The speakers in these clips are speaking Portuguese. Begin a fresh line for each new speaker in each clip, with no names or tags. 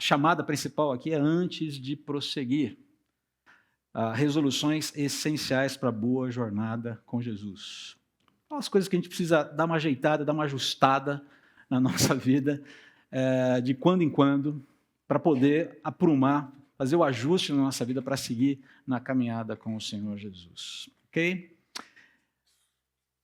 chamada principal aqui é antes de prosseguir. Resoluções essenciais para a boa jornada com Jesus. As coisas que a gente precisa dar uma ajeitada, dar uma ajustada na nossa vida, de quando em quando, para poder aprumar, fazer o ajuste na nossa vida para seguir na caminhada com o Senhor Jesus. Ok?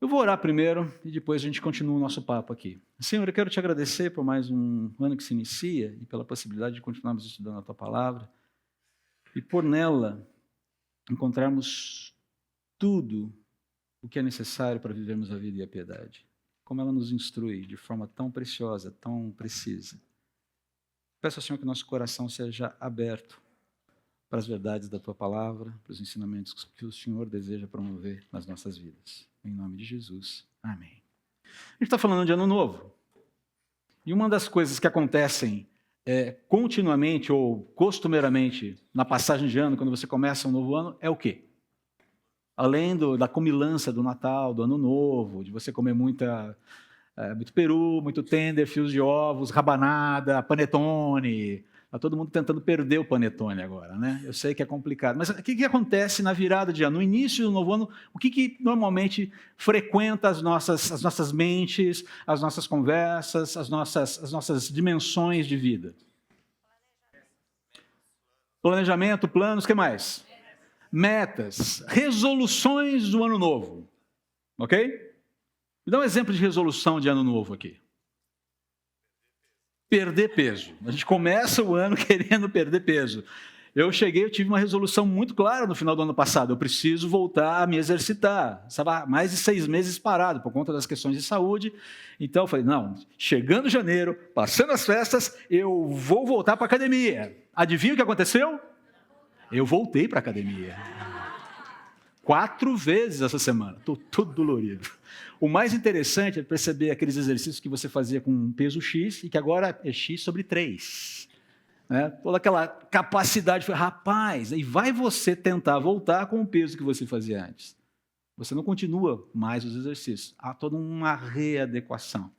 Eu vou orar primeiro e depois a gente continua o nosso papo aqui. Senhor, eu quero te agradecer por mais um ano que se inicia e pela possibilidade de continuarmos estudando a Tua Palavra e por nela encontrarmos tudo o que é necessário para vivermos a vida e a piedade. Como ela nos instrui de forma tão preciosa, tão precisa. Peço ao Senhor que nosso coração seja aberto para as verdades da Tua Palavra, para os ensinamentos que o Senhor deseja promover nas nossas vidas. Em nome de Jesus. Amém. A gente está falando de Ano Novo. E uma das coisas que acontecem continuamente ou costumeiramente na passagem de ano, quando você começa um novo ano, é o quê? Além da comilança do Natal, do Ano Novo, de você comer muito peru, muito tender, fios de ovos, rabanada, panetone. Está todo mundo tentando perder o panetone agora, né? Eu sei que é complicado. Mas o que acontece na virada de ano? No início do novo ano, o que normalmente frequenta as nossas mentes, as nossas conversas, as nossas dimensões de vida? Planejamento, planos, o que mais? Metas, resoluções do ano novo. Ok? Me dá um exemplo de resolução de ano novo aqui. Perder peso. A gente começa o ano querendo perder peso. Eu tive uma resolução muito clara no final do ano passado. Eu preciso voltar a me exercitar. Estava mais de 6 meses parado por conta das questões de saúde. Então eu falei, não, chegando janeiro, passando as festas, eu vou voltar para a academia. Adivinha o que aconteceu? Eu voltei para a academia. 4 vezes essa semana. Estou todo dolorido. O mais interessante é perceber aqueles exercícios que você fazia com um peso X e que agora é X sobre 3. Né? Toda aquela capacidade foi, rapaz, aí vai você tentar voltar com o peso que você fazia antes. Você não continua mais os exercícios. Há toda uma readequação.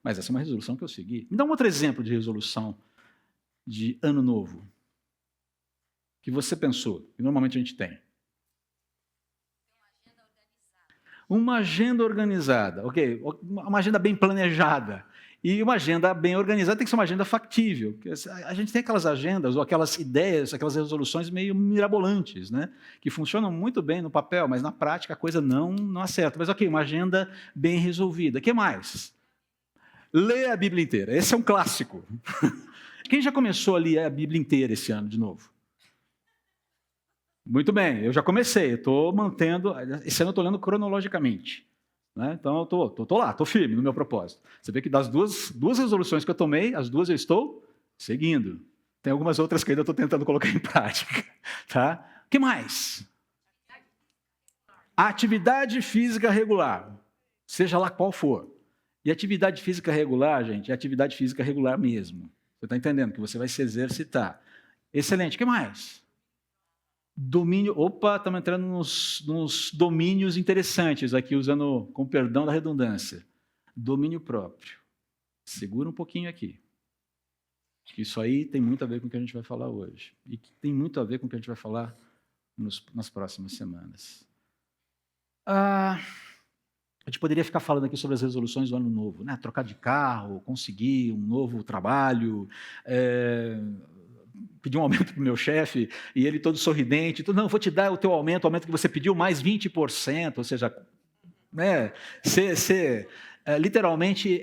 Mas essa é uma resolução que eu segui. Me dá um outro exemplo de resolução de ano novo que você pensou, que normalmente a gente tem. Uma agenda organizada, ok? Uma agenda bem planejada. E uma agenda bem organizada tem que ser uma agenda factível. A gente tem aquelas agendas ou aquelas ideias, aquelas resoluções meio mirabolantes, né? Que funcionam muito bem no papel, mas na prática a coisa não acerta. Mas ok, uma agenda bem resolvida. O que mais? Ler a Bíblia inteira. Esse é um clássico. Quem já começou a ler a Bíblia inteira esse ano de novo? Muito bem, eu já comecei, estou mantendo, esse ano eu estou lendo cronologicamente, né? Então eu estou lá, estou firme no meu propósito. Você vê que das duas resoluções que eu tomei, as duas eu estou seguindo. Tem algumas outras que ainda estou tentando colocar em prática. Tá? O que mais? Atividade física regular, seja lá qual for. E atividade física regular, gente, é atividade física regular mesmo. Você está entendendo que você vai se exercitar. Excelente, o que mais? Domínio, estamos entrando nos domínios interessantes aqui, usando, com perdão da redundância. Domínio próprio. Segura um pouquinho aqui. Isso aí tem muito a ver com o que a gente vai falar hoje. E tem muito a ver com o que a gente vai falar nas próximas semanas. A gente poderia ficar falando aqui sobre as resoluções do ano novo, né? Trocar de carro, conseguir um novo trabalho, pedir um aumento para o meu chefe, e ele todo sorridente, não, vou te dar o teu aumento, o aumento que você pediu, mais 20%, ou seja, né, ser literalmente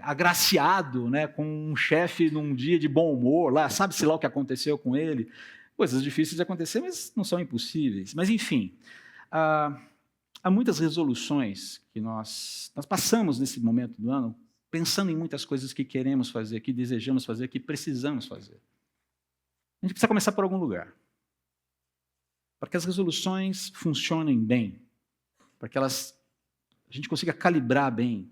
agraciado, né, com um chefe num dia de bom humor, lá, sabe-se lá o que aconteceu com ele, coisas difíceis de acontecer, mas não são impossíveis. Mas, enfim, há muitas resoluções que nós passamos nesse momento do ano, pensando em muitas coisas que queremos fazer, que desejamos fazer, que precisamos fazer. A gente precisa começar por algum lugar. Para que as resoluções funcionem bem, para que a gente consiga calibrar bem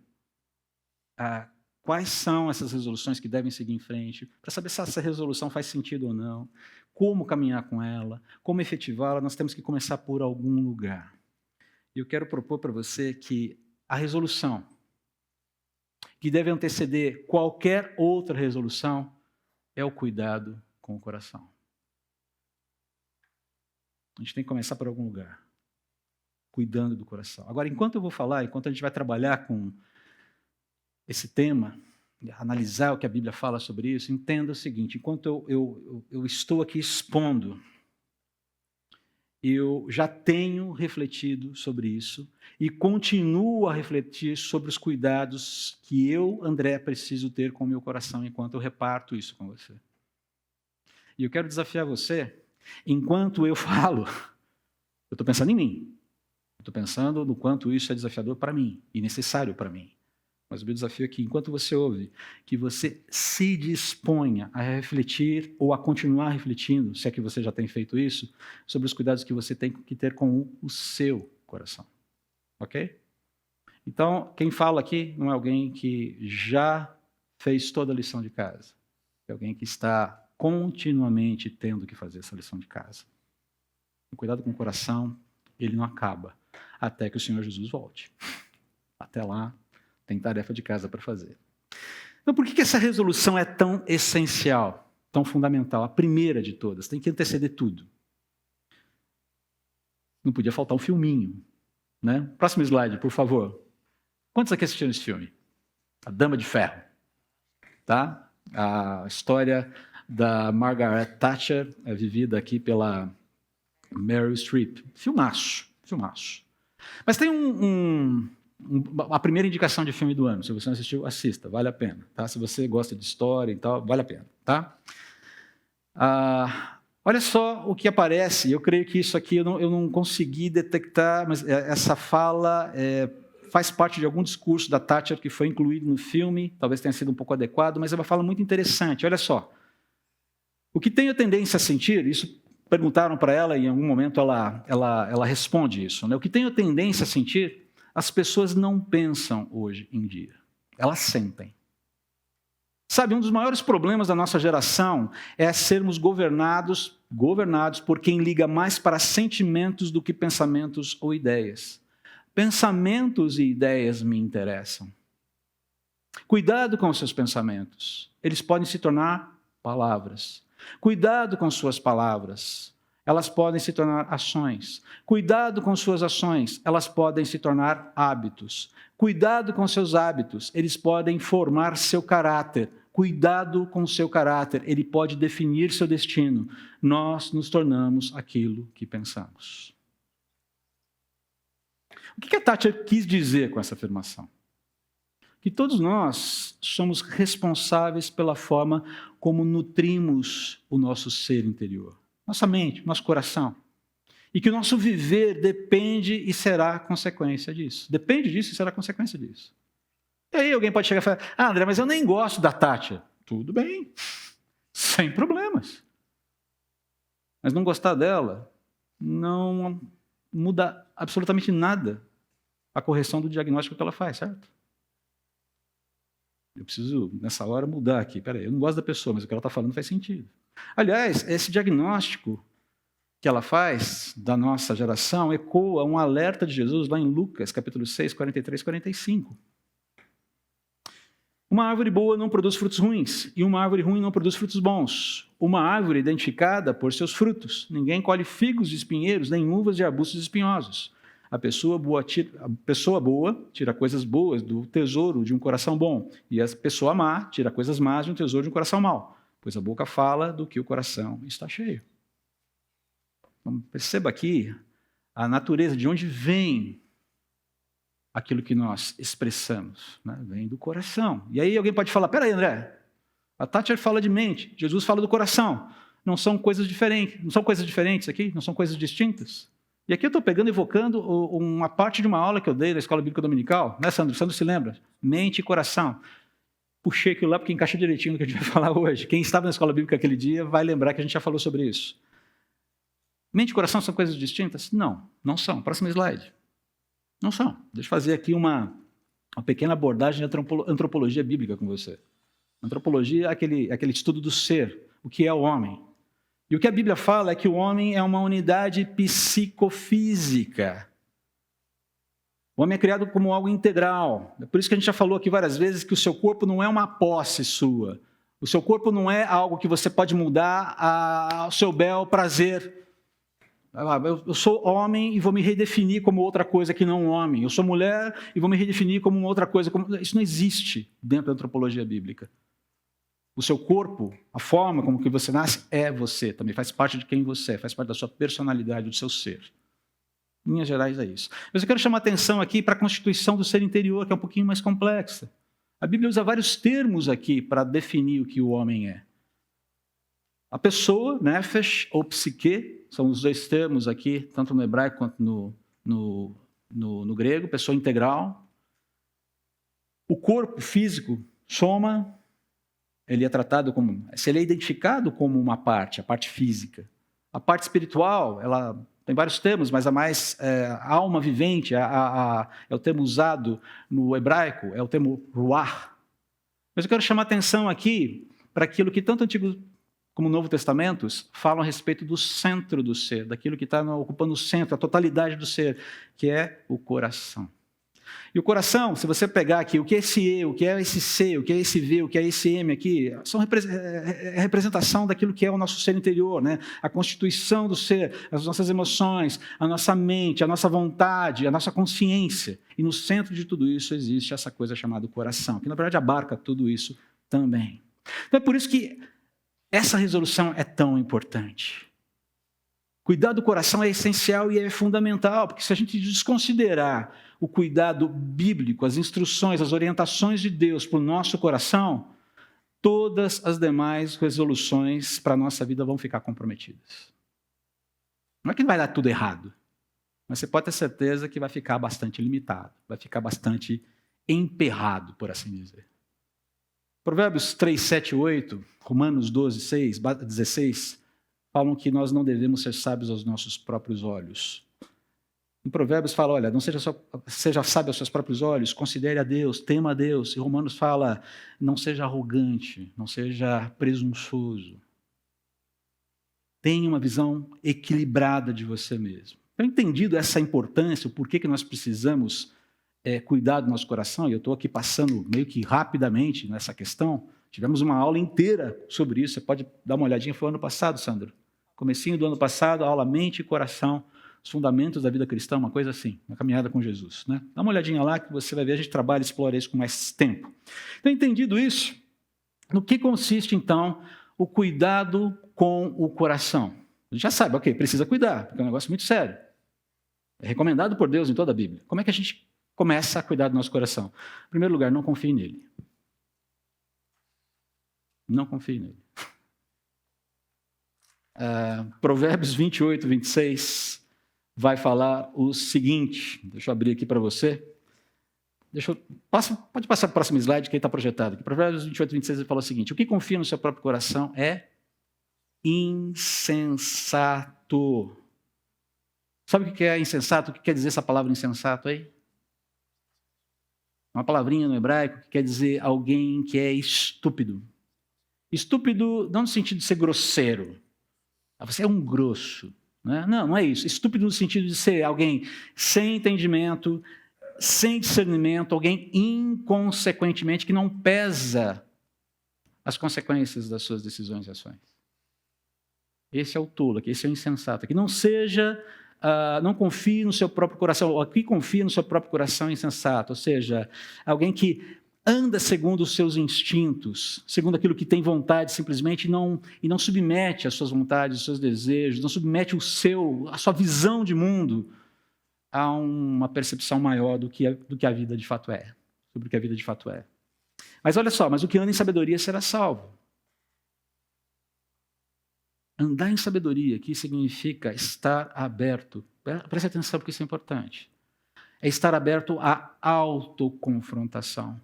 quais são essas resoluções que devem seguir em frente, para saber se essa resolução faz sentido ou não, como caminhar com ela, como efetivá-la, nós temos que começar por algum lugar. E eu quero propor para você que a resolução que deve anteceder qualquer outra resolução é o cuidado com o coração. A gente tem que começar por algum lugar, cuidando do coração. Agora, enquanto eu vou falar, enquanto a gente vai trabalhar com esse tema, analisar o que a Bíblia fala sobre isso, entenda o seguinte: enquanto eu estou aqui expondo, eu já tenho refletido sobre isso e continuo a refletir sobre os cuidados que eu, André, preciso ter com o meu coração enquanto eu reparto isso com você. E eu quero desafiar você, enquanto eu falo, eu estou pensando em mim, estou pensando no quanto isso é desafiador para mim e necessário para mim. Mas o meu desafio é que, enquanto você ouve, que você se disponha a refletir ou a continuar refletindo, se é que você já tem feito isso, sobre os cuidados que você tem que ter com o seu coração. Ok? Então, quem fala aqui não é alguém que já fez toda a lição de casa. É alguém que está continuamente tendo que fazer essa lição de casa. O cuidado com o coração, ele não acaba até que o Senhor Jesus volte. Até lá, tem tarefa de casa para fazer. Então, por que essa resolução é tão essencial, tão fundamental? A primeira de todas, tem que anteceder tudo. Não podia faltar um filminho, né? Próximo slide, por favor. Quantos aqui assistiram esse filme? A Dama de Ferro. Tá? A história da Margaret Thatcher é vivida aqui pela Meryl Streep. Filmaço, filmaço. Mas tem a primeira indicação de filme do ano. Se você não assistiu, assista, vale a pena. Tá? Se você gosta de história e tal, vale a pena. Tá? Olha só o que aparece. Eu creio que isso aqui eu não consegui detectar, mas essa fala faz parte de algum discurso da Thatcher que foi incluído no filme, talvez tenha sido um pouco adequado, mas é uma fala muito interessante. Olha só. O que tenho tendência a sentir, isso perguntaram para ela e em algum momento ela responde isso, né? O que tenho tendência a sentir, as pessoas não pensam hoje em dia, elas sentem. Sabe, um dos maiores problemas da nossa geração é sermos governados por quem liga mais para sentimentos do que pensamentos ou ideias. Pensamentos e ideias me interessam. Cuidado com os seus pensamentos, eles podem se tornar palavras. Cuidado com suas palavras, elas podem se tornar ações. Cuidado com suas ações, elas podem se tornar hábitos. Cuidado com seus hábitos, eles podem formar seu caráter. Cuidado com o seu caráter, ele pode definir seu destino. Nós nos tornamos aquilo que pensamos. O que a Thatcher quis dizer com essa afirmação? Que todos nós somos responsáveis pela forma como nutrimos o nosso ser interior, nossa mente, nosso coração. E que o nosso viver depende e será consequência disso. Depende disso e será consequência disso. E aí alguém pode chegar e falar, André, mas eu nem gosto da Thatcher. Tudo bem, sem problemas. Mas não gostar dela não muda absolutamente nada a correção do diagnóstico que ela faz, certo? Eu preciso, nessa hora, mudar aqui. Peraí, eu não gosto da pessoa, mas o que ela está falando faz sentido. Aliás, esse diagnóstico que ela faz da nossa geração ecoa um alerta de Jesus lá em Lucas, capítulo 6, 43 e 45. Uma árvore boa não produz frutos ruins, e uma árvore ruim não produz frutos bons. Uma árvore identificada por seus frutos. Ninguém colhe figos de espinheiros, nem uvas de arbustos espinhosos. A pessoa boa tira coisas boas do tesouro de um coração bom, e a pessoa má tira coisas más de um tesouro de um coração mau, pois a boca fala do que o coração está cheio. Então, perceba aqui a natureza, de onde vem aquilo que nós expressamos, né? Vem do coração. E aí alguém pode falar, peraí, André, a Thatcher fala de mente, Jesus fala do coração. Não são coisas diferentes, não são coisas diferentes aqui? Não são coisas distintas? E aqui eu estou pegando e evocando uma parte de uma aula que eu dei na Escola Bíblica Dominical, né, Sandro? Sandro se lembra? Mente e coração. Puxei aquilo lá porque encaixa direitinho no que a gente vai falar hoje. Quem estava na Escola Bíblica aquele dia vai lembrar que a gente já falou sobre isso. Mente e coração são coisas distintas? Não, não são. Próximo slide. Não são. Deixa eu fazer aqui uma pequena abordagem de antropologia bíblica com você. Antropologia é aquele estudo do ser, o que é o homem. E o que a Bíblia fala é que o homem é uma unidade psicofísica. O homem é criado como algo integral. É por isso que a gente já falou aqui várias vezes que o seu corpo não é uma posse sua. O seu corpo não é algo que você pode mudar ao seu bel prazer. Eu sou homem e vou me redefinir como outra coisa que não um homem. Eu sou mulher e vou me redefinir como uma outra coisa. Isso não existe dentro da antropologia bíblica. O seu corpo, a forma como que você nasce, é você. Também faz parte de quem você é, faz parte da sua personalidade, do seu ser. Em linhas gerais é isso. Mas eu quero chamar a atenção aqui para a constituição do ser interior, que é um pouquinho mais complexa. A Bíblia usa vários termos aqui para definir o que o homem é. A pessoa, nefesh ou psique, são os dois termos aqui, tanto no hebraico quanto no grego, pessoa integral. O corpo físico, soma, ele é tratado como, se ele é identificado como uma parte, a parte física. A parte espiritual, ela tem vários termos, mas a mais alma vivente, é o termo usado no hebraico, é o termo ruach. Mas eu quero chamar a atenção aqui para aquilo que tanto o Antigo como o Novo Testamento falam a respeito do centro do ser, daquilo que está ocupando o centro, a totalidade do ser, que é o coração. E o coração, se você pegar aqui o que é esse eu, o que é esse C, o que é esse V, o que é esse M aqui, são representação daquilo que é o nosso ser interior, né? A constituição do ser, as nossas emoções, a nossa mente, a nossa vontade, a nossa consciência. E no centro de tudo isso existe essa coisa chamada coração, que na verdade abarca tudo isso também. Então é por isso que essa resolução é tão importante. Cuidar do coração é essencial e é fundamental, porque se a gente desconsiderar o cuidado bíblico, as instruções, as orientações de Deus para o nosso coração, todas as demais resoluções para a nossa vida vão ficar comprometidas. Não é que vai dar tudo errado, mas você pode ter certeza que vai ficar bastante limitado, vai ficar bastante emperrado, por assim dizer. Provérbios 3, 7 e 8, Romanos 12, 6, 16, falam que nós não devemos ser sábios aos nossos próprios olhos. Em Provérbios fala, olha, não seja sábio aos seus próprios olhos, considere a Deus, tema a Deus. E Romanos fala, não seja arrogante, não seja presunçoso. Tenha uma visão equilibrada de você mesmo. Eu entendido essa importância, o porquê que nós precisamos cuidar do nosso coração, e eu estou aqui passando meio que rapidamente nessa questão. Tivemos uma aula inteira sobre isso, você pode dar uma olhadinha, foi ano passado, Sandro. Comecinho do ano passado, aula mente e coração, os fundamentos da vida cristã, uma coisa assim, uma caminhada com Jesus. Né? Dá uma olhadinha lá que você vai ver, a gente trabalha e explora isso com mais tempo. Então, entendido isso, no que consiste, então, o cuidado com o coração? A gente já sabe, ok, precisa cuidar, porque é um negócio muito sério. É recomendado por Deus em toda a Bíblia. Como é que a gente começa a cuidar do nosso coração? Em primeiro lugar, não confie nele. Não confie nele. Provérbios 28, 26 vai falar o seguinte, deixa eu abrir aqui para você. Pode passar para o próximo slide, que aí está projetado. Aqui. Provérbios 28, 26 ele fala o seguinte, o que confia no seu próprio coração é insensato. Sabe o que é insensato? O que quer dizer essa palavra insensato aí? Uma palavrinha no hebraico que quer dizer alguém que é estúpido. Estúpido não no sentido de ser grosseiro. Você é um grosso. Né? Não é isso. Estúpido no sentido de ser alguém sem entendimento, sem discernimento, alguém inconsequentemente que não pesa as consequências das suas decisões e ações. Esse é o tolo aqui, esse é o insensato aqui. Não confie no seu próprio coração. Aqui confia no seu próprio coração insensato. Ou seja, alguém que anda segundo os seus instintos, segundo aquilo que tem vontade simplesmente, e não submete as suas vontades, os seus desejos, não submete a sua visão de mundo a uma percepção maior do que a vida de fato é, sobre o que a vida de fato é. Mas olha só, o que anda em sabedoria será salvo. Andar em sabedoria aqui significa estar aberto, preste atenção porque isso é importante, é estar aberto à autoconfrontação.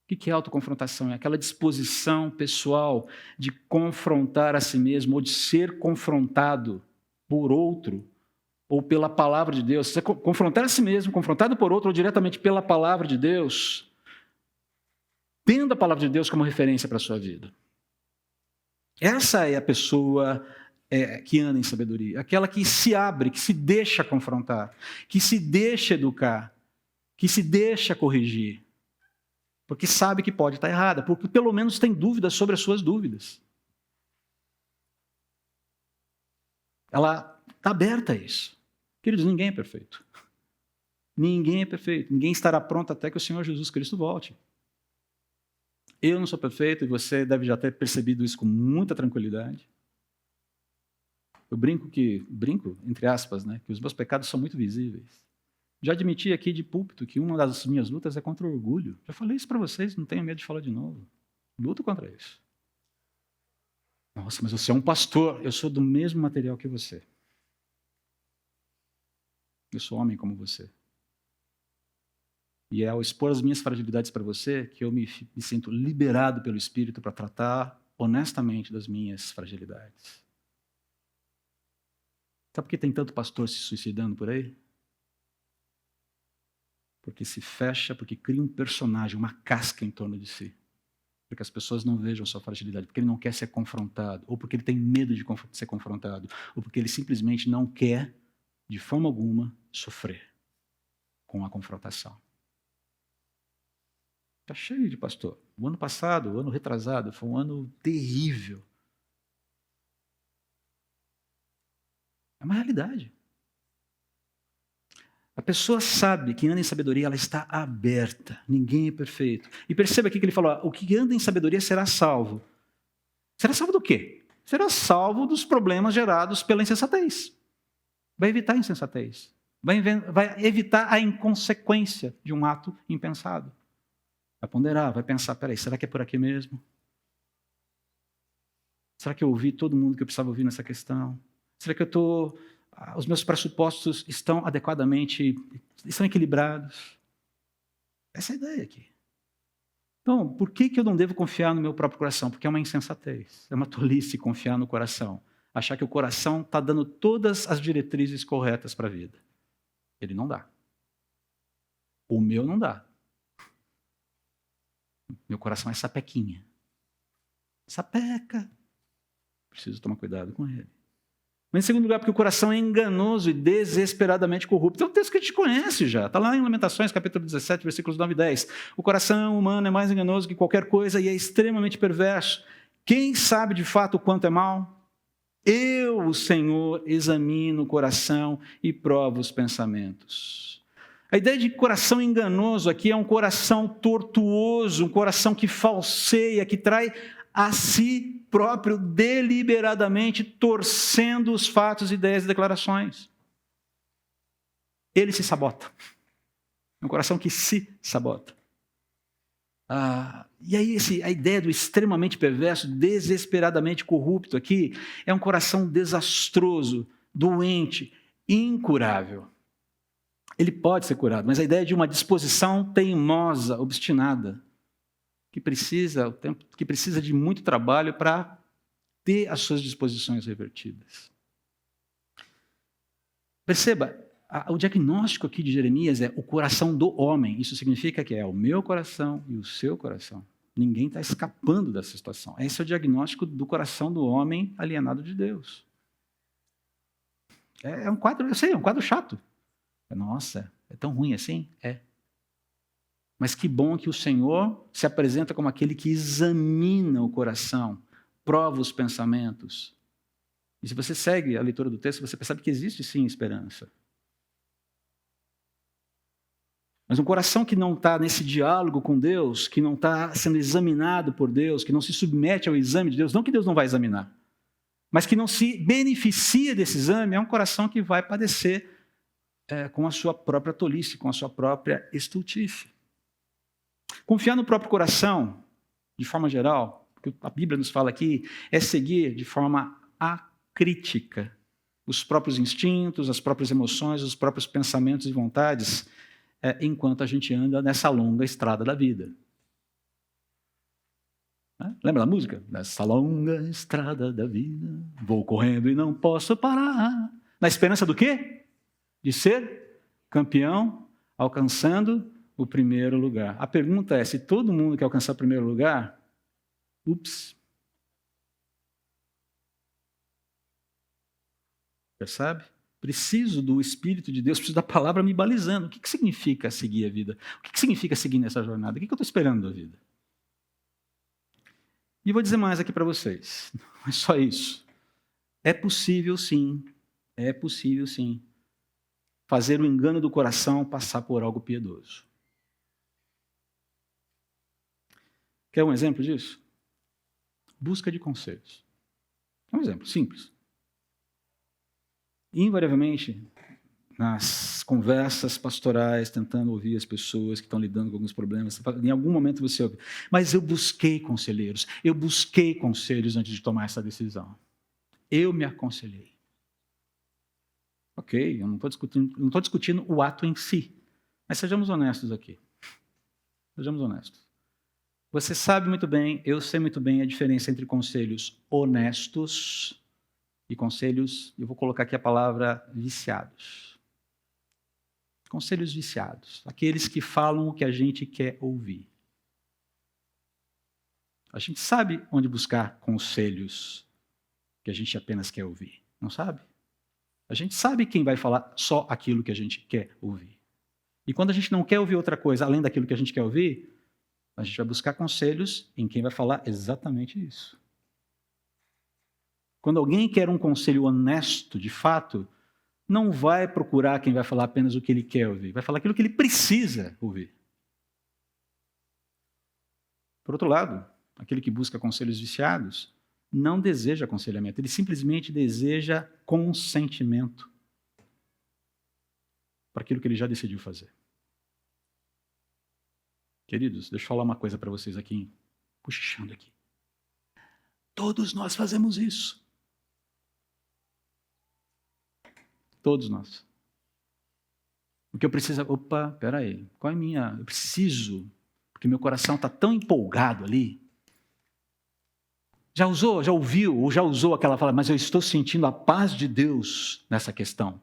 O que é autoconfrontação? É aquela disposição pessoal de confrontar a si mesmo ou de ser confrontado por outro ou pela palavra de Deus. Você confrontar a si mesmo, confrontado por outro ou diretamente pela palavra de Deus, tendo a palavra de Deus como referência para a sua vida. Essa é a pessoa que anda em sabedoria, aquela que se abre, que se deixa confrontar, que se deixa educar, que se deixa corrigir. porque sabe que pode estar errada, porque pelo menos tem dúvidas sobre as suas dúvidas. Ela está aberta a isso. Queridos, ninguém é perfeito. Ninguém é perfeito. Ninguém estará pronto até que o Senhor Jesus Cristo volte. Eu não sou perfeito e você deve já ter percebido isso com muita tranquilidade. Eu brinco, entre aspas, né, que os meus pecados são muito visíveis. Já admiti aqui de púlpito que uma das minhas lutas é contra o orgulho. Já falei isso para vocês, não tenho medo de falar de novo. Luto contra isso. Nossa, mas você é um pastor. Eu sou do mesmo material que você. Eu sou homem como você. E é ao expor as minhas fragilidades para você que eu me sinto liberado pelo Espírito para tratar honestamente das minhas fragilidades. Sabe por que tem tanto pastor se suicidando por aí? Porque se fecha, porque cria um personagem, uma casca em torno de si. Para que as pessoas não vejam sua fragilidade, porque ele não quer ser confrontado, ou porque ele tem medo de ser confrontado, ou porque ele simplesmente não quer, de forma alguma, sofrer com a confrontação. Está cheio de pastor. O ano passado, o ano retrasado, foi um ano terrível. É uma realidade. A pessoa sabe que anda em sabedoria, ela está aberta. Ninguém é perfeito. E perceba aqui que ele falou, o que anda em sabedoria será salvo. Será salvo do quê? Será salvo dos problemas gerados pela insensatez. Vai evitar a insensatez. Vai evitar a inconsequência de um ato impensado. Vai ponderar, vai pensar, peraí, será que é por aqui mesmo? Será que eu ouvi todo mundo que eu precisava ouvir nessa questão? Será que os meus pressupostos estão equilibrados? Essa é a ideia aqui. Então, por que eu não devo confiar no meu próprio coração? Porque é uma insensatez, é uma tolice confiar no coração. Achar que o coração está dando todas as diretrizes corretas para a vida. Ele não dá. O meu não dá. Meu coração é sapequinha. Sapeca. Preciso tomar cuidado com ele. Mas em segundo lugar, porque o coração é enganoso e desesperadamente corrupto. É um texto que a gente conhece já. Está lá em Lamentações, capítulo 17, versículos 9 e 10. O coração humano é mais enganoso que qualquer coisa e é extremamente perverso. Quem sabe de fato o quanto é mal? Eu, o Senhor, examino o coração e provo os pensamentos. A ideia de coração enganoso aqui é um coração tortuoso, um coração que falseia, que trai a si próprio deliberadamente, torcendo os fatos, ideias e declarações. Ele se sabota. É um coração que se sabota. E aí a ideia do extremamente perverso, desesperadamente corrupto aqui, é um coração desastroso, doente, incurável. Ele pode ser curado, mas a ideia de uma disposição teimosa, obstinada, que precisa de muito trabalho para ter as suas disposições revertidas. Perceba, o diagnóstico aqui de Jeremias é o coração do homem. Isso significa que é o meu coração e o seu coração. Ninguém está escapando dessa situação. Esse é o diagnóstico do coração do homem alienado de Deus. É um quadro, eu sei, é um quadro chato. Nossa, é tão ruim assim? É. Mas que bom que o Senhor se apresenta como aquele que examina o coração, prova os pensamentos. E se você segue a leitura do texto, você percebe que existe sim esperança. Mas um coração que não está nesse diálogo com Deus, que não está sendo examinado por Deus, que não se submete ao exame de Deus, não que Deus não vai examinar, mas que não se beneficia desse exame, é um coração que vai padecer com a sua própria tolice, com a sua própria estultice. Confiar no próprio coração, de forma geral, porque a Bíblia nos fala aqui, é seguir de forma acrítica os próprios instintos, as próprias emoções, os próprios pensamentos e vontades, enquanto a gente anda nessa longa estrada da vida. Lembra da música? Nessa longa estrada da vida, vou correndo e não posso parar. Na esperança do quê? De ser campeão, alcançando o primeiro lugar. A pergunta é, se todo mundo quer alcançar o primeiro lugar, percebe? Preciso do Espírito de Deus, preciso da palavra me balizando. O que significa seguir a vida? O que significa seguir nessa jornada? O que eu estou esperando da vida? E vou dizer mais aqui para vocês. Não é só isso. É possível sim, fazer o engano do coração passar por algo piedoso. Quer um exemplo disso? Busca de conselhos. É um exemplo simples. Invariavelmente, nas conversas pastorais, tentando ouvir as pessoas que estão lidando com alguns problemas, em algum momento você ouve, mas eu busquei conselheiros, eu busquei conselhos antes de tomar essa decisão. Eu me aconselhei. Ok, eu não estou discutindo o ato em si, mas sejamos honestos aqui. Sejamos honestos. Você sabe muito bem, eu sei muito bem a diferença entre conselhos honestos e conselhos, eu vou colocar aqui a palavra viciados. Conselhos viciados, aqueles que falam o que a gente quer ouvir. A gente sabe onde buscar conselhos que a gente apenas quer ouvir, não sabe? A gente sabe quem vai falar só aquilo que a gente quer ouvir. E quando a gente não quer ouvir outra coisa além daquilo que a gente quer ouvir, a gente vai buscar conselhos em quem vai falar exatamente isso. Quando alguém quer um conselho honesto, de fato, não vai procurar quem vai falar apenas o que ele quer ouvir, vai falar aquilo que ele precisa ouvir. Por outro lado, aquele que busca conselhos viciados não deseja aconselhamento, ele simplesmente deseja consentimento para aquilo que ele já decidiu fazer. Queridos, deixa eu falar uma coisa para vocês aqui, cochichando aqui. Todos nós fazemos isso. Todos nós. O que eu preciso... Opa, peraí, qual é a minha... Eu preciso, porque meu coração está tão empolgado ali. Já ouviu, ou já usou aquela fala, mas eu estou sentindo a paz de Deus nessa questão.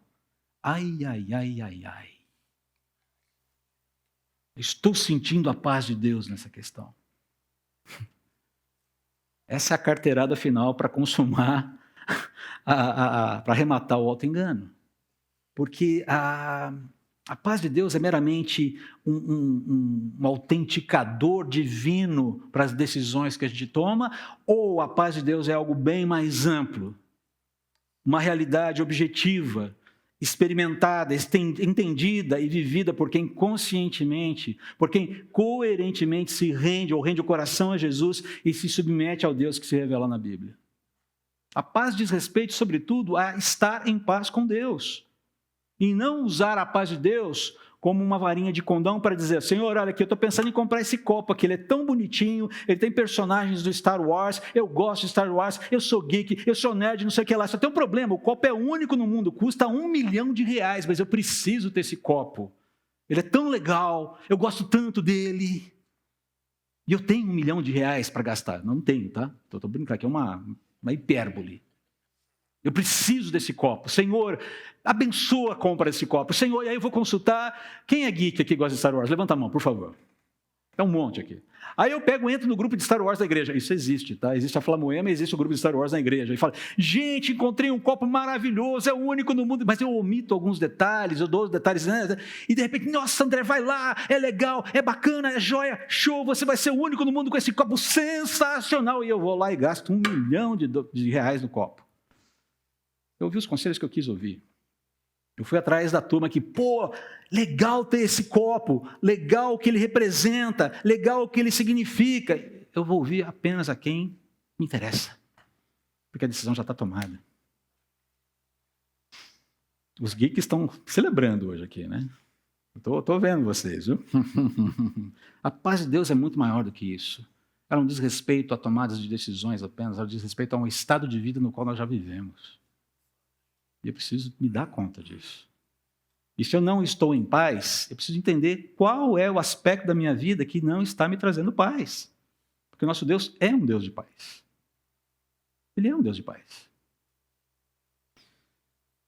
Ai, ai, ai, ai, ai. Estou sentindo a paz de Deus nessa questão. Essa é a carteirada final para consumar, para arrematar o auto-engano. Porque a paz de Deus é meramente um autenticador divino para as decisões que a gente toma, ou a paz de Deus é algo bem mais amplo, uma realidade objetiva, experimentada, entendida e vivida por quem conscientemente, por quem coerentemente se rende ou rende o coração a Jesus e se submete ao Deus que se revela na Bíblia. A paz diz respeito, sobretudo, a estar em paz com Deus. E não usar a paz de Deus como uma varinha de condão para dizer, Senhor, olha aqui, eu estou pensando em comprar esse copo aqui, ele é tão bonitinho, ele tem personagens do Star Wars, eu gosto de Star Wars, eu sou geek, eu sou nerd, não sei o que lá. Só tem um problema, o copo é único no mundo, custa R$1 milhão, mas eu preciso ter esse copo. Ele é tão legal, eu gosto tanto dele. E eu tenho R$1 milhão para gastar. Não tenho, tá? Estou brincando aqui, é uma hipérbole. Eu preciso desse copo. Senhor, abençoa a compra desse copo. Senhor, e aí eu vou consultar. Quem é geek aqui que gosta de Star Wars? Levanta a mão, por favor. É um monte aqui. Aí eu entro no grupo de Star Wars da igreja. Isso existe, tá? Existe a Flamoema, existe o grupo de Star Wars na igreja. E fala, gente, encontrei um copo maravilhoso, é o único no mundo. Mas eu omito alguns detalhes, eu dou os detalhes, né? E de repente, nossa, André, vai lá, é legal, é bacana, é joia, show, você vai ser o único no mundo com esse copo sensacional. E eu vou lá e gasto R$1 milhão no copo. Eu ouvi os conselhos que eu quis ouvir. Eu fui atrás da turma que, legal ter esse copo, legal o que ele representa, legal o que ele significa. Eu vou ouvir apenas a quem me interessa, porque a decisão já está tomada. Os geeks estão celebrando hoje aqui, né? Estou vendo vocês, viu? A paz de Deus é muito maior do que isso. Ela não diz respeito a tomadas de decisões apenas, ela diz respeito a um estado de vida no qual nós já vivemos. E eu preciso me dar conta disso. E se eu não estou em paz, eu preciso entender qual é o aspecto da minha vida que não está me trazendo paz. Porque o nosso Deus é um Deus de paz. Ele é um Deus de paz.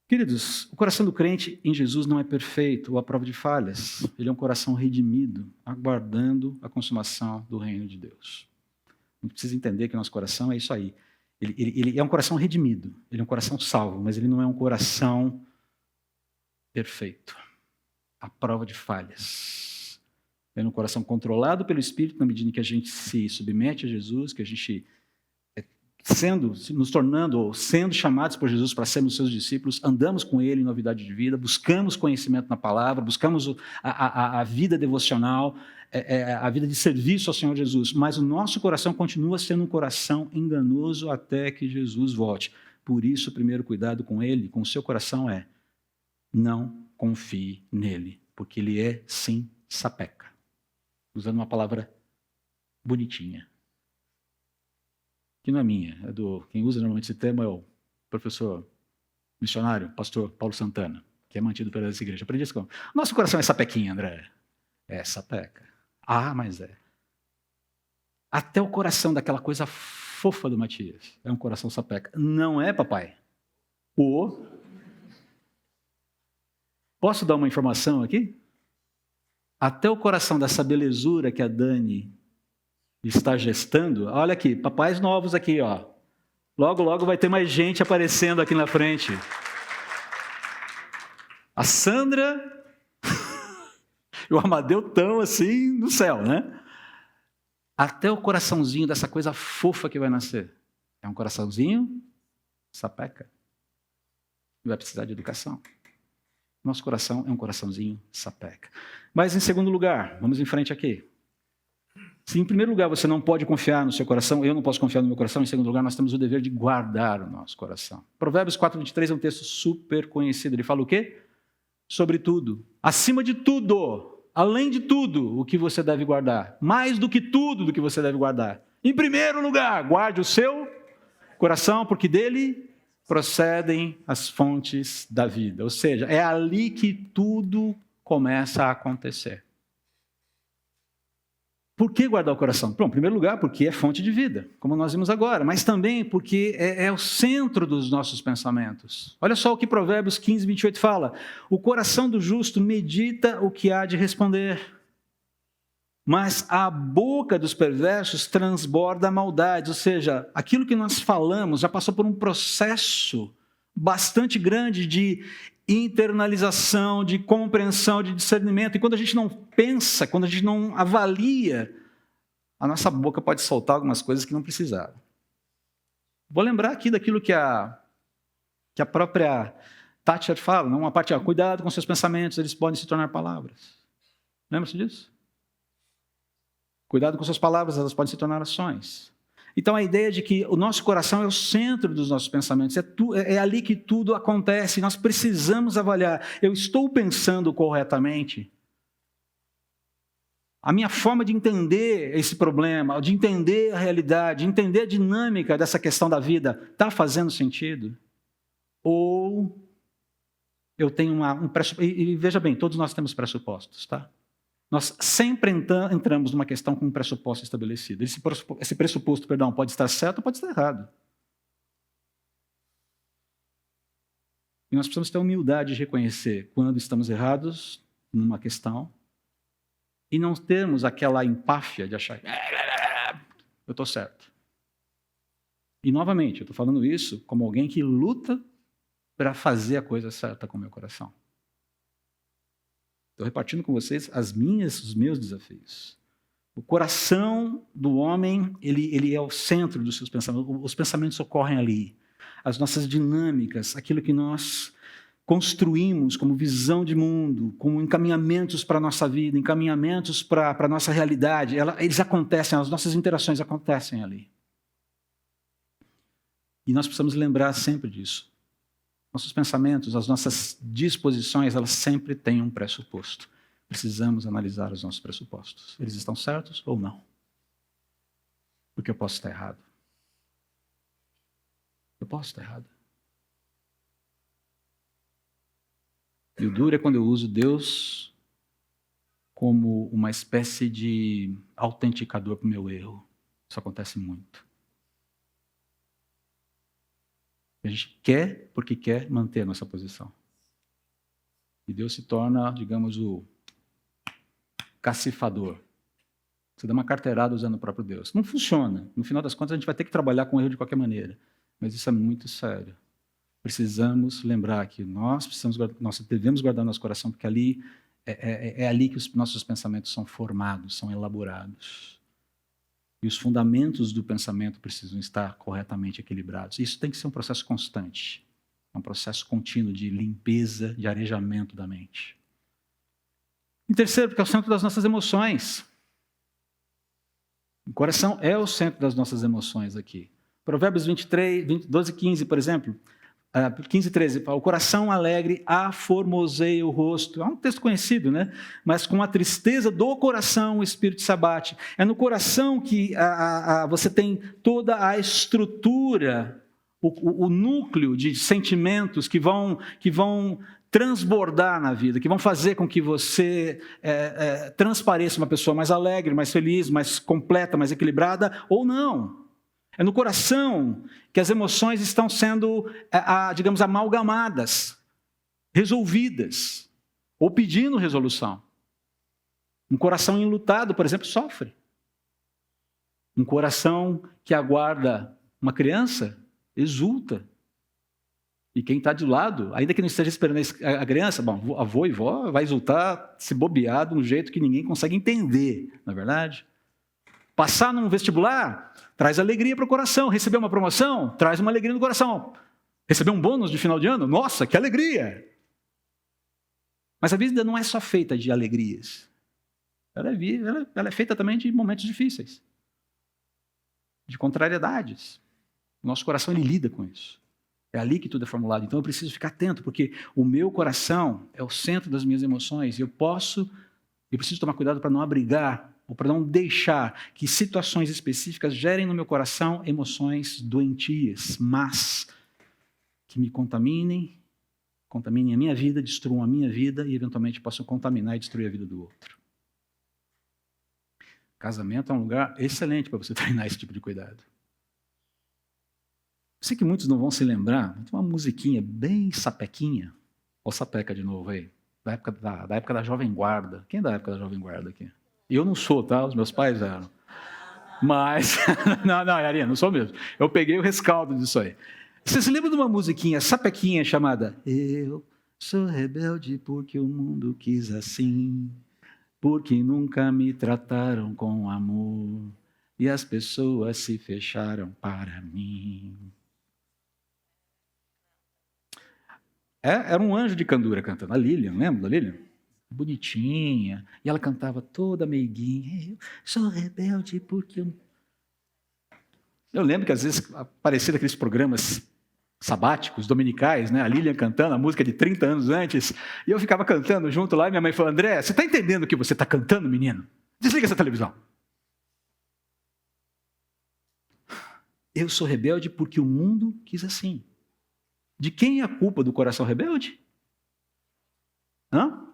Queridos, o coração do crente em Jesus não é perfeito ou à prova de falhas. Ele é um coração redimido, aguardando a consumação do reino de Deus. A gente precisa entender que o nosso coração é isso aí. Ele é um coração redimido, ele é um coração salvo, mas ele não é um coração perfeito, à prova de falhas. É no coração controlado pelo Espírito, na medida em que a gente se submete a Jesus, que a gente nos tornando ou sendo chamados por Jesus para sermos seus discípulos, andamos com Ele em novidade de vida, buscamos conhecimento na palavra, buscamos a vida devocional, a vida de serviço ao Senhor Jesus, mas o nosso coração continua sendo um coração enganoso até que Jesus volte. Por isso, o primeiro cuidado com Ele, com o seu coração é: não confie nele, porque Ele é, sim, sapeca. Usando uma palavra bonitinha. Que não é minha, é do... Quem usa normalmente esse termo é o professor missionário, pastor Paulo Santana, que é mantido pela essa igreja. Aprendi isso com... Nosso coração é sapequinha, André. É sapeca. Ah, mas é. Até o coração daquela coisa fofa do Matias é um coração sapeca. Não é, papai? Posso dar uma informação aqui? Até o coração dessa belezura que a Dani está gestando, olha aqui, papais novos aqui, ó. Logo, logo vai ter mais gente aparecendo aqui na frente. A Sandra e o Amadeu estão assim no céu, né? Até o coraçãozinho dessa coisa fofa que vai nascer. É um coraçãozinho sapeca. E vai precisar de educação. Nosso coração é um coraçãozinho sapeca. Mas em segundo lugar, vamos em frente aqui. Se em primeiro lugar você não pode confiar no seu coração, eu não posso confiar no meu coração, em segundo lugar nós temos o dever de guardar o nosso coração. Provérbios 4:23 é um texto super conhecido. Ele fala o quê? Sobre tudo, acima de tudo, além de tudo, o que você deve guardar. Mais do que tudo do que você deve guardar. Em primeiro lugar, guarde o seu coração, porque dele procedem as fontes da vida. Ou seja, é ali que tudo começa a acontecer. Por que guardar o coração? Bom, em primeiro lugar, porque é fonte de vida, como nós vimos agora, mas também porque é o centro dos nossos pensamentos. Olha só o que Provérbios 15:28 fala: o coração do justo medita o que há de responder, mas a boca dos perversos transborda a maldade. Ou seja, aquilo que nós falamos já passou por um processo bastante grande de internalização, de compreensão, de discernimento. E quando a gente não pensa, quando a gente não avalia, a nossa boca pode soltar algumas coisas que não precisava. Vou lembrar aqui daquilo que a própria Thatcher fala, não? Uma parte, cuidado com seus pensamentos, eles podem se tornar palavras. Lembra-se disso? Cuidado com suas palavras, elas podem se tornar ações. Então, a ideia de que o nosso coração é o centro dos nossos pensamentos, é ali que tudo acontece, nós precisamos avaliar. Eu estou pensando corretamente? A minha forma de entender esse problema, de entender a realidade, de entender a dinâmica dessa questão da vida, está fazendo sentido? Ou eu tenho um pressuposto? E veja bem, todos nós temos pressupostos, tá? Nós sempre entramos numa questão com um pressuposto estabelecido. Esse pressuposto, pode estar certo ou pode estar errado. E nós precisamos ter a humildade de reconhecer quando estamos errados numa questão e não termos aquela empáfia de achar que eu estou certo. E, novamente, eu estou falando isso como alguém que luta para fazer a coisa certa com o meu coração. Estou repartindo com vocês os meus desafios. O coração do homem, ele é o centro dos seus pensamentos. Os pensamentos ocorrem ali. As nossas dinâmicas, aquilo que nós construímos como visão de mundo, como encaminhamentos para a nossa vida, encaminhamentos para a nossa realidade, eles acontecem, as nossas interações acontecem ali. E nós precisamos lembrar sempre disso. Nossos pensamentos, as nossas disposições, elas sempre têm um pressuposto. Precisamos analisar os nossos pressupostos. Eles estão certos ou não? Porque eu posso estar errado. Eu posso estar errado. E o duro é quando eu uso Deus como uma espécie de autenticador para o meu erro. Isso acontece muito. A gente quer porque quer manter a nossa posição. E Deus se torna, digamos, o cacifador. Você dá uma carteirada usando o próprio Deus. Não funciona. No final das contas, a gente vai ter que trabalhar com o erro de qualquer maneira. Mas isso é muito sério. precisamos lembrar que nós devemos guardar nosso coração, porque ali é ali que os nossos pensamentos são formados, são elaborados. E os fundamentos do pensamento precisam estar corretamente equilibrados. Isso tem que ser um processo constante, um processo contínuo de limpeza, de arejamento da mente. Em terceiro, porque é o centro das nossas emoções. O coração é o centro das nossas emoções aqui. Provérbios 23, 12 e 15, por exemplo. 15 e 13, o coração alegre aformoseia o rosto. É um texto conhecido, né? Mas com a tristeza do coração o espírito se abate. É no coração que você tem toda a estrutura, o núcleo de sentimentos que vão transbordar na vida, que vão fazer com que você transpareça uma pessoa mais alegre, mais feliz, mais completa, mais equilibrada, ou não. É no coração que as emoções estão sendo, digamos, amalgamadas, resolvidas, ou pedindo resolução. Um coração enlutado, por exemplo, sofre. Um coração que aguarda uma criança, exulta. E quem está de lado, ainda que não esteja esperando a criança, bom, avô e vó vai exultar, se bobear de um jeito que ninguém consegue entender, não é verdade? Passar num vestibular traz alegria para o coração. Receber uma promoção traz uma alegria no coração. Receber um bônus de final de ano, nossa, que alegria! Mas a vida não é só feita de alegrias. Ela é feita também de momentos difíceis, de contrariedades. O nosso coração ele lida com isso. É ali que tudo é formulado. Então eu preciso ficar atento, porque o meu coração é o centro das minhas emoções. E eu preciso tomar cuidado para não abrigar ou para não deixar que situações específicas gerem no meu coração emoções doentias, mas que me contaminem a minha vida, destruam a minha vida e eventualmente possam contaminar e destruir a vida do outro. Casamento é um lugar excelente para você treinar esse tipo de cuidado. Eu sei que muitos não vão se lembrar, tem uma musiquinha bem sapequinha. Olha o sapeca de novo aí, da época da Jovem Guarda. Quem é da época da Jovem Guarda aqui? Eu não sou, tá? Os meus pais eram. Mas, não, Yarinha, não sou mesmo. Eu peguei o rescaldo disso aí. Você se lembra de uma musiquinha sapequinha chamada Eu sou rebelde porque o mundo quis assim, porque nunca me trataram com amor e as pessoas se fecharam para mim. Era um anjo de candura cantando. A Lilian, lembra da Lilian? Bonitinha. E ela cantava toda meiguinha. Eu sou rebelde porque... Eu lembro que às vezes aparecia naqueles programas sabáticos, dominicais, né? A Lilian cantando a música de 30 anos antes. E eu ficava cantando junto lá e minha mãe falou, André, você está entendendo o que você está cantando, menino? Desliga essa televisão. Eu sou rebelde porque o mundo quis assim. De quem é a culpa do coração rebelde? Hã?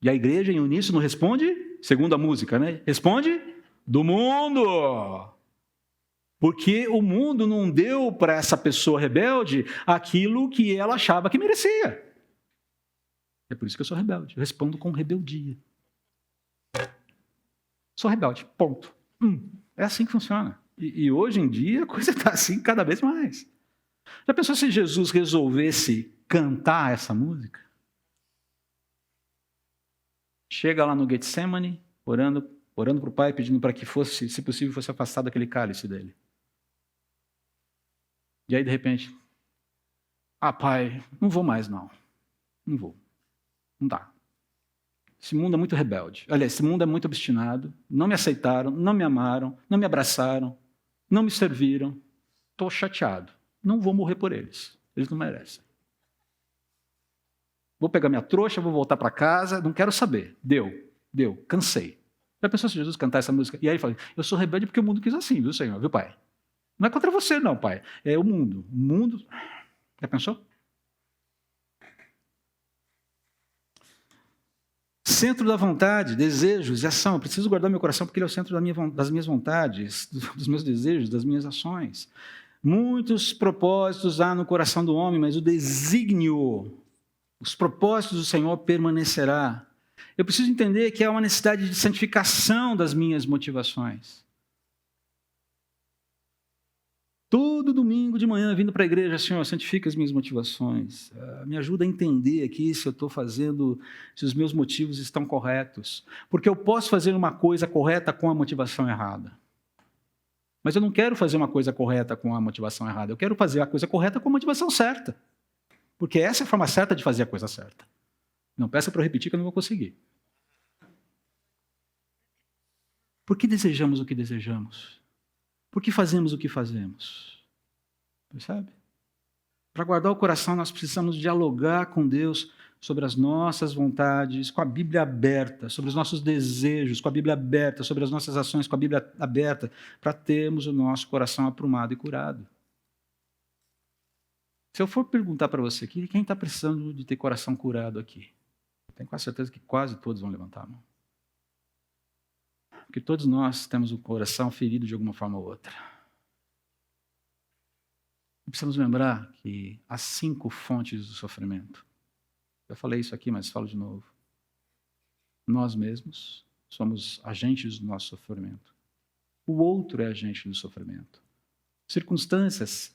E a igreja em uníssono responde, segundo a música, né? Responde, do mundo. Porque o mundo não deu para essa pessoa rebelde aquilo que ela achava que merecia. É por isso que eu sou rebelde. Eu respondo com rebeldia. Sou rebelde, ponto. É assim que funciona. E hoje em dia a coisa está assim cada vez mais. Já pensou se Jesus resolvesse cantar essa música? Chega lá no Getsemane, orando para o Pai, pedindo para que fosse, se possível, fosse afastado aquele cálice dele. E aí, de repente, Pai, não vou mais não. Não vou. Não dá. Esse mundo é muito rebelde. Aliás, esse mundo é muito obstinado. Não me aceitaram, não me amaram, não me abraçaram, não me serviram. Estou chateado. Não vou morrer por eles. Eles não merecem. Vou pegar minha trouxa, vou voltar para casa, não quero saber. Deu, cansei. Já pensou se Jesus cantar essa música? E aí ele fala, eu sou rebelde porque o mundo quis assim, viu, Senhor? Viu, Pai? Não é contra você, não, Pai. É o mundo. O mundo... Já pensou? Centro da vontade, desejos e ação. Eu preciso guardar meu coração porque ele é o centro das minhas vontades, dos meus desejos, das minhas ações. Muitos propósitos há no coração do homem, mas o desígnio, os propósitos do Senhor permanecerá. Eu preciso entender que há uma necessidade de santificação das minhas motivações. Todo domingo de manhã, vindo para a igreja, Senhor, santifica as minhas motivações. Me ajuda a entender aqui se eu estou fazendo, se os meus motivos estão corretos. Porque eu posso fazer uma coisa correta com a motivação errada. Mas eu não quero fazer uma coisa correta com a motivação errada. Eu quero fazer a coisa correta com a motivação certa. Porque essa é a forma certa de fazer a coisa certa. Não peça para eu repetir que eu não vou conseguir. Por que desejamos o que desejamos? Por que fazemos o que fazemos? Percebe? Para guardar o coração, nós precisamos dialogar com Deus sobre as nossas vontades, com a Bíblia aberta, sobre os nossos desejos, com a Bíblia aberta, sobre as nossas ações, com a Bíblia aberta, para termos o nosso coração aprumado e curado. Se eu for perguntar para você aqui, quem está precisando de ter coração curado aqui? Eu tenho quase certeza que quase todos vão levantar a mão. Porque todos nós temos o coração ferido de alguma forma ou outra. Precisamos lembrar que há 5 fontes do sofrimento. Eu falei isso aqui, mas falo de novo. Nós mesmos somos agentes do nosso sofrimento. O outro é agente do sofrimento. Circunstâncias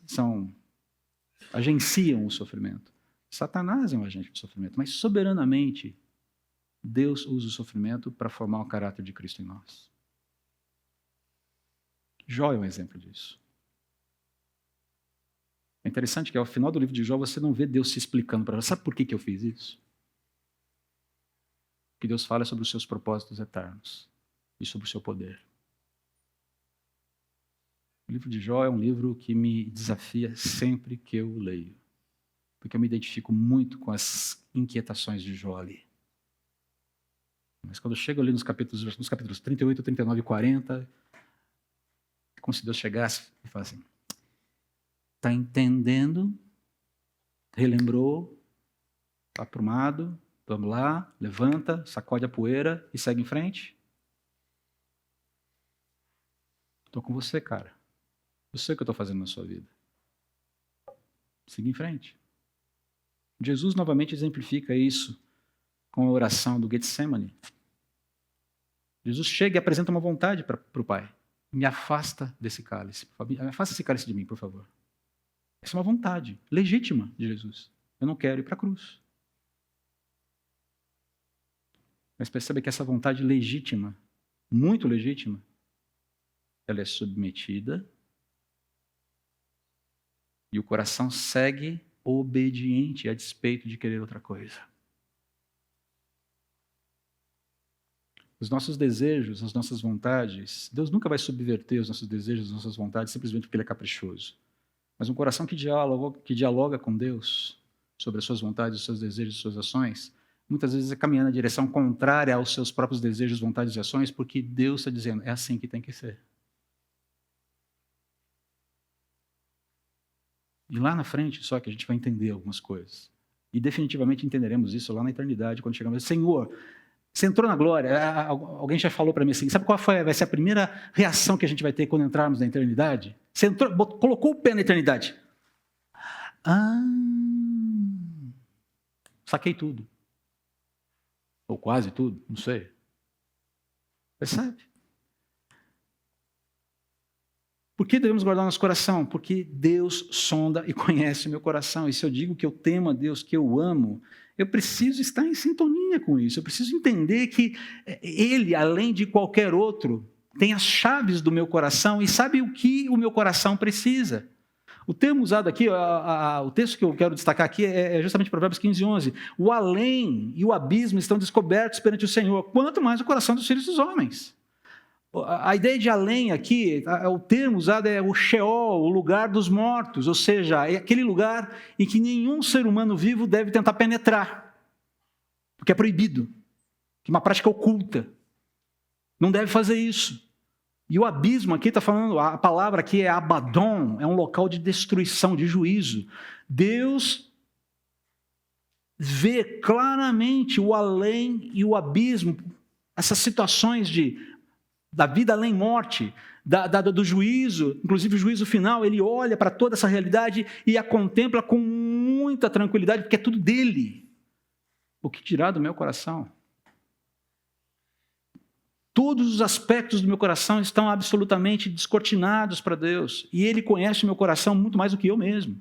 agenciam o sofrimento. Satanás é um agente do sofrimento, mas soberanamente Deus usa o sofrimento para formar o caráter de Cristo em nós. Jó é um exemplo disso. É interessante que ao final do livro de Jó você não vê Deus se explicando para você. Sabe por que eu fiz isso? Porque Deus fala sobre os seus propósitos eternos e sobre o seu poder. O livro de Jó é um livro que me desafia sempre que eu leio. Porque eu me identifico muito com as inquietações de Jó ali. Mas quando eu chego ali nos capítulos 38, 39 e 40, é como se Deus chegasse e falasse assim, está entendendo? Relembrou? Está aprumado? Vamos lá, levanta, sacode a poeira e segue em frente? Estou com você, cara. Eu sei o que eu estou fazendo na sua vida. Siga em frente. Jesus novamente exemplifica isso com a oração do Getsemane. Jesus chega e apresenta uma vontade para o Pai. Me afasta desse cálice. Afasta esse cálice de mim, por favor. Essa é uma vontade legítima de Jesus. Eu não quero ir para a cruz. Mas percebe que essa vontade legítima, muito legítima, ela é submetida e o coração segue obediente a despeito de querer outra coisa. Os nossos desejos, as nossas vontades, Deus nunca vai subverter os nossos desejos, as nossas vontades, simplesmente porque Ele é caprichoso. Mas um coração que dialoga com Deus sobre as suas vontades, os seus desejos, as suas ações, muitas vezes é caminhando na direção contrária aos seus próprios desejos, vontades e ações, porque Deus está dizendo, é assim que tem que ser. E lá na frente, só que a gente vai entender algumas coisas. E definitivamente entenderemos isso lá na eternidade, quando chegarmos. Senhor, você entrou na glória. Alguém já falou para mim assim, sabe qual vai ser a primeira reação que a gente vai ter quando entrarmos na eternidade? Você entrou, colocou o pé na eternidade. Saquei tudo. Ou quase tudo, não sei. Percebe? Por que devemos guardar nosso coração? Porque Deus sonda e conhece o meu coração. E se eu digo que eu temo a Deus, que eu amo, eu preciso estar em sintonia com isso. Eu preciso entender que Ele, além de qualquer outro, tem as chaves do meu coração e sabe o que o meu coração precisa. O termo usado aqui, o texto que eu quero destacar aqui é justamente Provérbios 15:11. O além e o abismo estão descobertos perante o Senhor, quanto mais o coração dos filhos dos homens. A ideia de além aqui, o termo usado é o Sheol, o lugar dos mortos, ou seja, é aquele lugar em que nenhum ser humano vivo deve tentar penetrar, porque é proibido, que é uma prática oculta. Não deve fazer isso. E o abismo aqui está falando, a palavra aqui é Abaddon, é um local de destruição, de juízo. Deus vê claramente o além e o abismo, essas situações da vida além morte, do juízo, inclusive o juízo final, ele olha para toda essa realidade e a contempla com muita tranquilidade, porque é tudo dele. O que dirá do meu coração? Todos os aspectos do meu coração estão absolutamente descortinados para Deus. E Ele conhece o meu coração muito mais do que eu mesmo.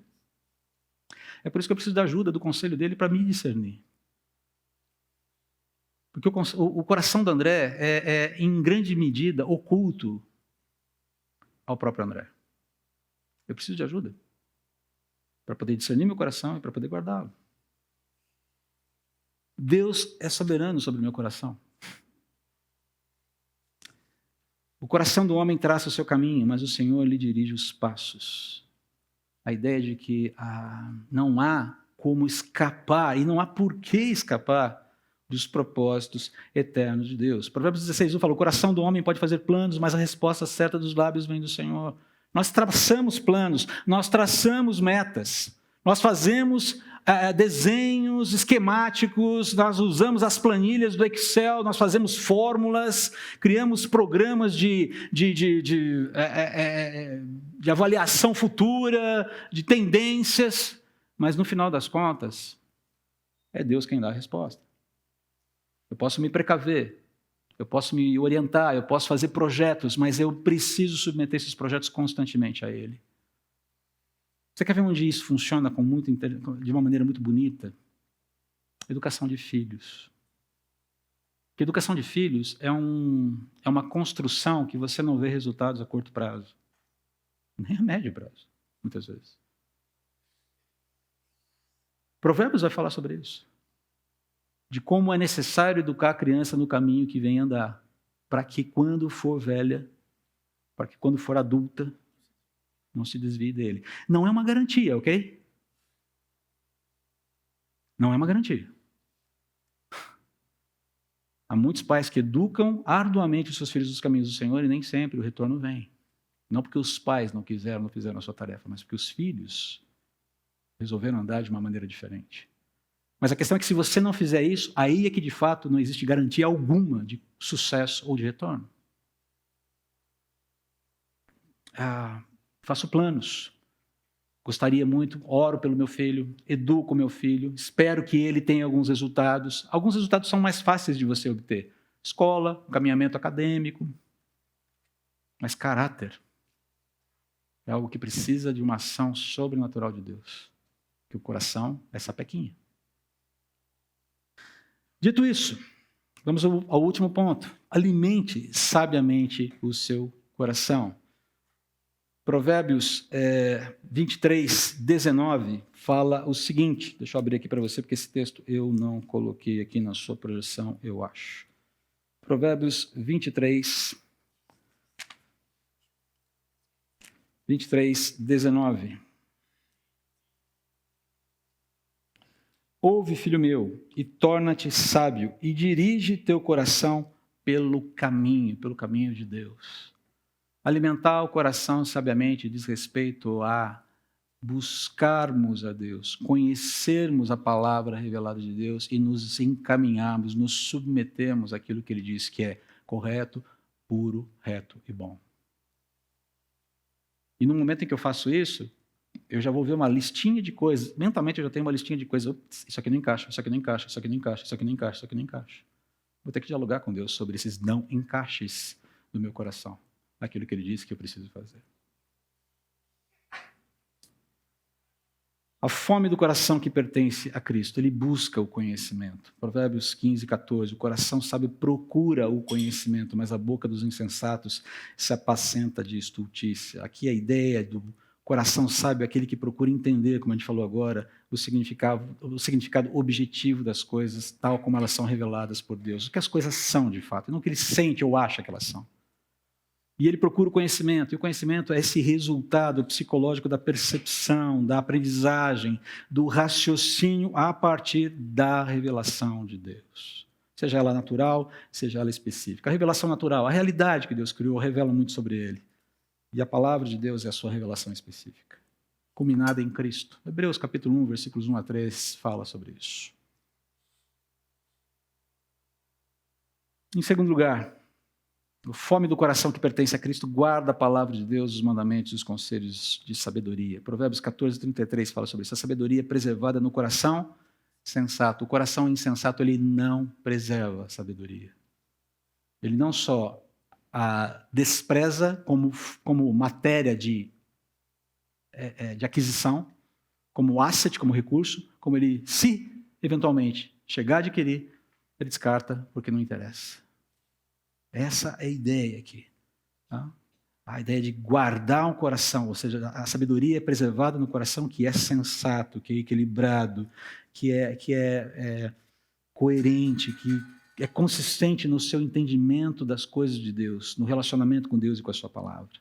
É por isso que eu preciso da ajuda, do conselho dele para me discernir. Porque o coração do André é, em grande medida, oculto ao próprio André. Eu preciso de ajuda para poder discernir meu coração e para poder guardá-lo. Deus é soberano sobre o meu coração. O coração do homem traça o seu caminho, mas o Senhor lhe dirige os passos. A ideia de que não há como escapar, e não há por que escapar dos propósitos eternos de Deus. Provérbios 16:1 fala: o coração do homem pode fazer planos, mas a resposta certa dos lábios vem do Senhor. Nós traçamos planos, nós traçamos metas, nós fazemos desenhos esquemáticos, nós usamos as planilhas do Excel, nós fazemos fórmulas, criamos programas de avaliação futura, de tendências, mas no final das contas, é Deus quem dá a resposta. Eu posso me precaver, eu posso me orientar, eu posso fazer projetos, mas eu preciso submeter esses projetos constantemente a Ele. Você quer ver onde isso funciona de uma maneira muito bonita? Educação de filhos. Porque educação de filhos é uma construção que você não vê resultados a curto prazo. Nem a médio prazo, muitas vezes. Provérbios vai falar sobre isso. De como é necessário educar a criança no caminho que vem andar, para que quando for velha, para que quando for adulta, não se desvie dele. Não é uma garantia, ok? Não é uma garantia. Há muitos pais que educam arduamente os seus filhos nos caminhos do Senhor e nem sempre o retorno vem. Não porque os pais não fizeram a sua tarefa, mas porque os filhos resolveram andar de uma maneira diferente. Mas a questão é que se você não fizer isso, aí é que de fato não existe garantia alguma de sucesso ou de retorno. Faço planos. Gostaria muito, oro pelo meu filho, educo o meu filho, espero que ele tenha alguns resultados. Alguns resultados são mais fáceis de você obter. Escola, caminhamento acadêmico. Mas caráter é algo que precisa de uma ação sobrenatural de Deus. Que o coração é sapequinha. Dito isso, vamos ao último ponto. Alimente sabiamente o seu coração. Provérbios 23:19 fala o seguinte, deixa eu abrir aqui para você, porque esse texto eu não coloquei aqui na sua projeção, eu acho. Provérbios 23:19. Ouve, filho meu, e torna-te sábio, e dirige teu coração pelo caminho de Deus. Alimentar o coração sabiamente diz respeito a buscarmos a Deus, conhecermos a palavra revelada de Deus e nos encaminharmos, nos submetermos àquilo que Ele diz que é correto, puro, reto e bom. E no momento em que eu faço isso, eu já vou ver uma listinha de coisas. Mentalmente eu já tenho uma listinha de coisas. Isso aqui não encaixa, isso aqui não encaixa, isso aqui não encaixa, isso aqui não encaixa, isso aqui não encaixa. Vou ter que dialogar com Deus sobre esses não encaixes do meu coração. Aquilo que Ele disse que eu preciso fazer. A fome do coração que pertence a Cristo, ele busca o conhecimento. Provérbios 15:14, o coração sábio procura o conhecimento, mas a boca dos insensatos se apacenta de estultícia. Aqui a ideia do coração sábio é aquele que procura entender, como a gente falou agora, o significado objetivo das coisas, tal como elas são reveladas por Deus. O que as coisas são, de fato, e não o que ele sente ou acha que elas são. E ele procura o conhecimento, e o conhecimento é esse resultado psicológico da percepção, da aprendizagem, do raciocínio a partir da revelação de Deus. Seja ela natural, seja ela específica. A revelação natural, a realidade que Deus criou, revela muito sobre ele. E a palavra de Deus é a sua revelação específica, culminada em Cristo. Hebreus capítulo 1, versículos 1-3, fala sobre isso. Em segundo lugar, a fome do coração que pertence a Cristo guarda a palavra de Deus, os mandamentos e os conselhos de sabedoria. Provérbios 14:33 fala sobre isso. A sabedoria é preservada no coração sensato. O coração insensato, ele não preserva a sabedoria. Ele não só a despreza como matéria de aquisição, como asset, como recurso, como ele, se eventualmente chegar a adquirir, ele descarta porque não interessa. Essa é a ideia aqui. Tá? A ideia de guardar um coração, ou seja, a sabedoria é preservada no coração que é sensato, que é equilibrado, que é coerente, que é consistente no seu entendimento das coisas de Deus, no relacionamento com Deus e com a sua palavra.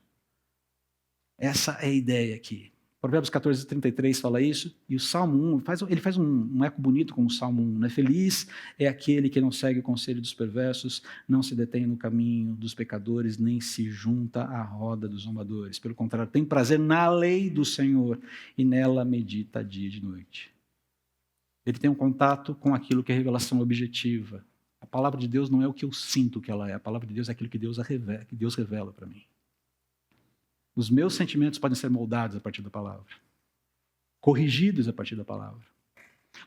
Essa é a ideia aqui. Provérbios 14, 33 fala isso, e o Salmo 1, ele faz um eco bonito com o Salmo 1. Né? Feliz é aquele que não segue o conselho dos perversos, não se detém no caminho dos pecadores, nem se junta à roda dos zombadores. Pelo contrário, tem prazer na lei do Senhor, e nela medita dia e de noite. Ele tem um contato com aquilo que é revelação objetiva. A palavra de Deus não é o que eu sinto que ela é, a palavra de Deus é aquilo que Deus revela para mim. Os meus sentimentos podem ser moldados a partir da palavra, corrigidos a partir da palavra.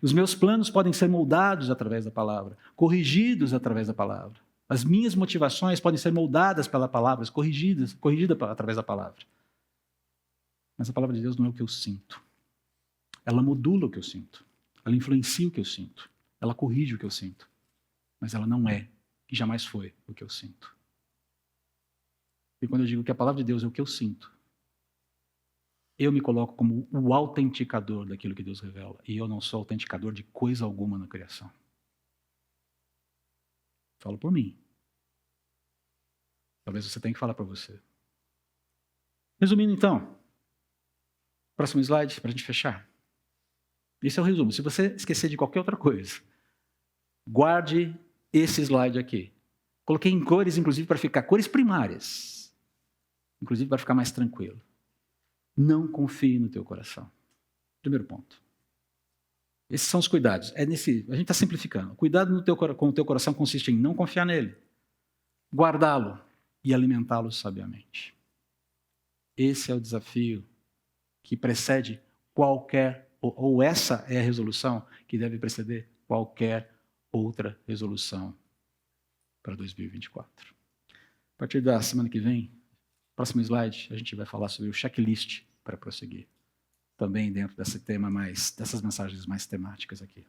Os meus planos podem ser moldados através da palavra, corrigidos através da palavra. As minhas motivações podem ser moldadas pela palavra, corrigidas através da palavra. Mas a palavra de Deus não é o que eu sinto. Ela modula o que eu sinto. Ela influencia o que eu sinto. Ela corrige o que eu sinto. Mas ela não é, e jamais foi, o que eu sinto. E quando eu digo que a palavra de Deus é o que eu sinto, eu me coloco como o autenticador daquilo que Deus revela. E eu não sou autenticador de coisa alguma na criação. Falo por mim. Talvez você tenha que falar para você. Resumindo então, próximo slide para a gente fechar. Esse é o resumo. Se você esquecer de qualquer outra coisa, guarde esse slide aqui. Coloquei em cores, inclusive, para ficar cores primárias. Inclusive para ficar mais tranquilo. Não confie no teu coração. Primeiro ponto. Esses são os cuidados. A gente está simplificando. Cuidado com o teu coração consiste em não confiar nele, guardá-lo e alimentá-lo sabiamente. Esse é o desafio que precede qualquer, ou essa é a resolução que deve preceder qualquer outra resolução para 2024. A partir da semana que vem, próximo slide, a gente vai falar sobre o checklist para prosseguir. Também dentro desse tema dessas mensagens mais temáticas aqui.